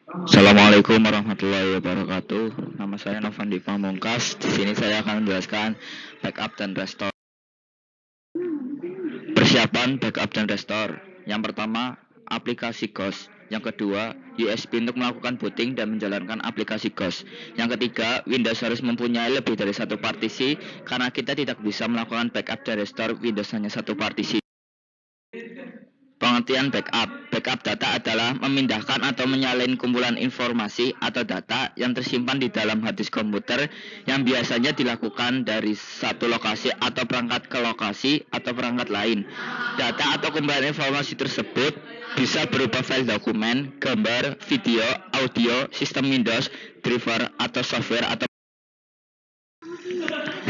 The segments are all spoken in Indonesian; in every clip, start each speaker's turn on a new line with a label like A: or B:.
A: Assalamualaikum warahmatullahi wabarakatuh. Nama saya Novan Diva Mungkas. Di sini saya akan menjelaskan backup dan restore. Persiapan backup dan restore. Yang pertama, aplikasi Ghost. Yang kedua, USB untuk melakukan booting dan menjalankan aplikasi Ghost. Yang ketiga, Windows harus mempunyai lebih dari satu partisi karena kita tidak bisa melakukan backup dan restore Windows hanya satu partisi. Pengertian backup. Backup data adalah memindahkan atau menyalin kumpulan informasi atau data yang tersimpan di dalam hard disk komputer yang biasanya dilakukan dari satu lokasi atau perangkat ke lokasi atau perangkat lain. Data atau kumpulan informasi tersebut bisa berupa file dokumen, gambar, video, audio, sistem Windows, driver, atau software atau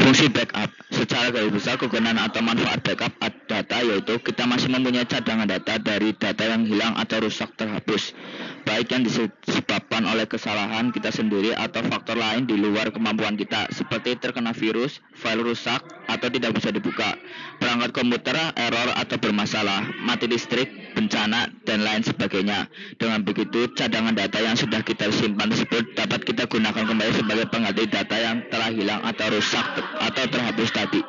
A: fungsi backup. Secara garis besar, kegunaan atau manfaat backup data yaitu kita masih mempunyai cadangan data dari data yang hilang atau rusak terhapus, baik yang disebabkan oleh kesalahan kita sendiri atau faktor lain di luar kemampuan kita, seperti terkena virus, file rusak, atau tidak bisa dibuka, perangkat komputer error atau bermasalah, mati listrik, bencana, dan lain sebagainya. Dengan begitu, cadangan data yang sudah kita simpan tersebut dapat kita gunakan kembali sebagai pengganti data yang telah hilang atau rusak atau terhapus tadi.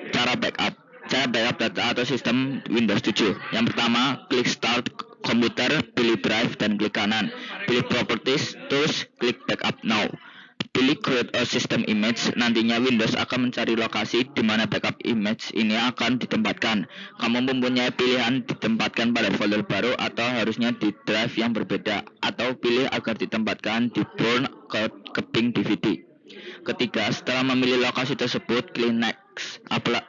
A: Cara backup data atau sistem Windows 7. Yang pertama, klik Start Komputer, pilih Drive dan klik kanan. Pilih Properties, Tools, klik Backup Now. Pilih Create a System Image. Nantinya Windows akan mencari lokasi di mana backup image ini akan ditempatkan. Kamu mempunyai pilihan ditempatkan pada folder baru atau harusnya di drive yang berbeda, atau pilih agar ditempatkan di burn ke keping DVD. Ketiga, setelah memilih lokasi tersebut, klik Next.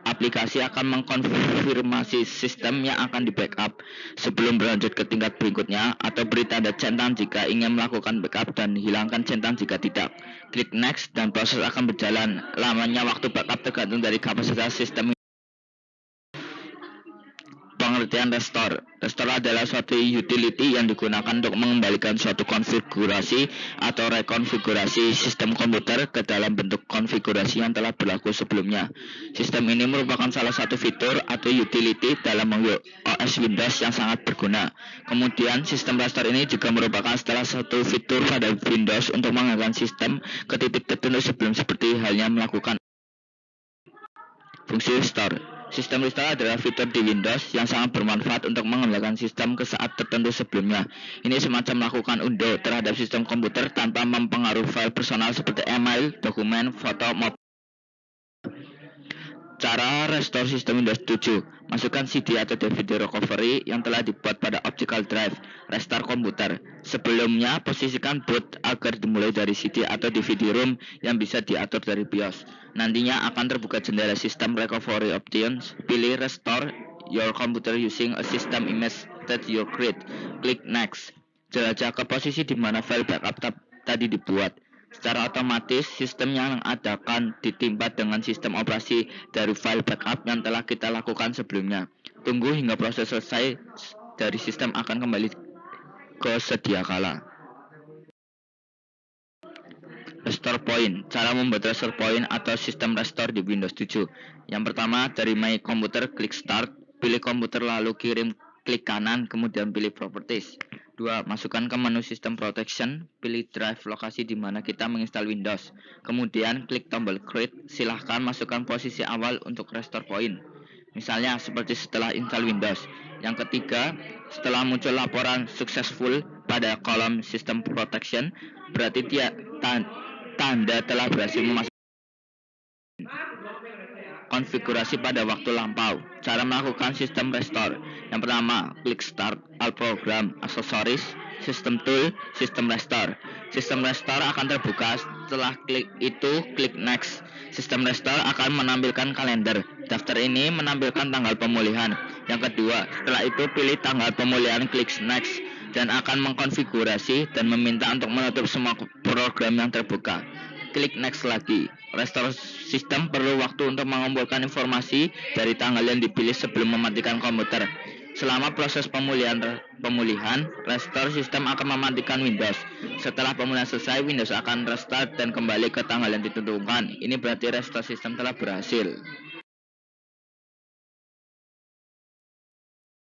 A: Aplikasi akan mengkonfirmasi sistem yang akan di backup sebelum berlanjut ke tingkat berikutnya, atau beri tanda centang jika ingin melakukan backup dan hilangkan centang jika tidak. Klik Next dan proses akan berjalan. Lamanya waktu backup tergantung dari kapasitas sistem. Pengertian restore. Restore adalah suatu utility yang digunakan untuk mengembalikan suatu konfigurasi atau rekonfigurasi sistem komputer ke dalam bentuk konfigurasi yang telah berlaku sebelumnya. Sistem ini merupakan salah satu fitur atau utility dalam OS Windows yang sangat berguna. Kemudian, sistem restore ini juga merupakan salah satu fitur pada Windows untuk mengembalikan sistem ke titik tertentu sebelum, seperti halnya melakukan fungsi restore. Sistem restore adalah fitur di Windows yang sangat bermanfaat untuk mengembalikan sistem ke saat tertentu sebelumnya. Ini semacam melakukan undo terhadap sistem komputer tanpa mempengaruhi file personal seperti email, dokumen, foto, maupun. Cara restore sistem Windows 7. Masukkan CD atau DVD recovery yang telah dibuat pada optical drive. Restart komputer. Sebelumnya, posisikan boot agar dimulai dari CD atau DVD ROM yang bisa diatur dari BIOS. Nantinya akan terbuka jendela System Recovery Options. Pilih Restore your computer using a system image that you create. Klik Next. Jelajah ke posisi di mana file backup tadi dibuat. Secara otomatis, sistem yang akan ditimpa dengan sistem operasi dari file backup yang telah kita lakukan sebelumnya. Tunggu hingga proses selesai dari sistem akan kembali ke sedia kala. Restore Point. Cara membuat restore point atau sistem restore di Windows 7. Yang pertama, dari My Computer, klik Start, pilih komputer lalu klik kanan, kemudian pilih Properties. 2. Masukkan ke menu System Protection, pilih drive lokasi di mana kita menginstal Windows. Kemudian klik tombol Create, silahkan masukkan posisi awal untuk restore point. Misalnya seperti setelah install Windows. Yang ketiga, setelah muncul laporan successful pada kolom System Protection, berarti tanda telah berhasil memasukkan konfigurasi pada waktu lampau. Cara melakukan sistem restore. Yang pertama, klik Start, All Program, Accessories, System Tool, System Restore. Sistem restore akan terbuka. Setelah klik Next. Sistem restore akan menampilkan kalender. Daftar ini menampilkan tanggal pemulihan. Yang kedua, setelah itu pilih tanggal pemulihan, klik Next, dan akan mengkonfigurasi dan meminta untuk menutup semua program yang terbuka. Klik Next lagi. Restore sistem perlu waktu untuk mengumpulkan informasi dari tanggal yang dipilih sebelum mematikan komputer. Selama proses pemulihan, restore sistem akan mematikan Windows. Setelah pemulihan selesai, Windows akan restart dan kembali ke tanggal yang ditentukan. Ini berarti restore sistem telah berhasil.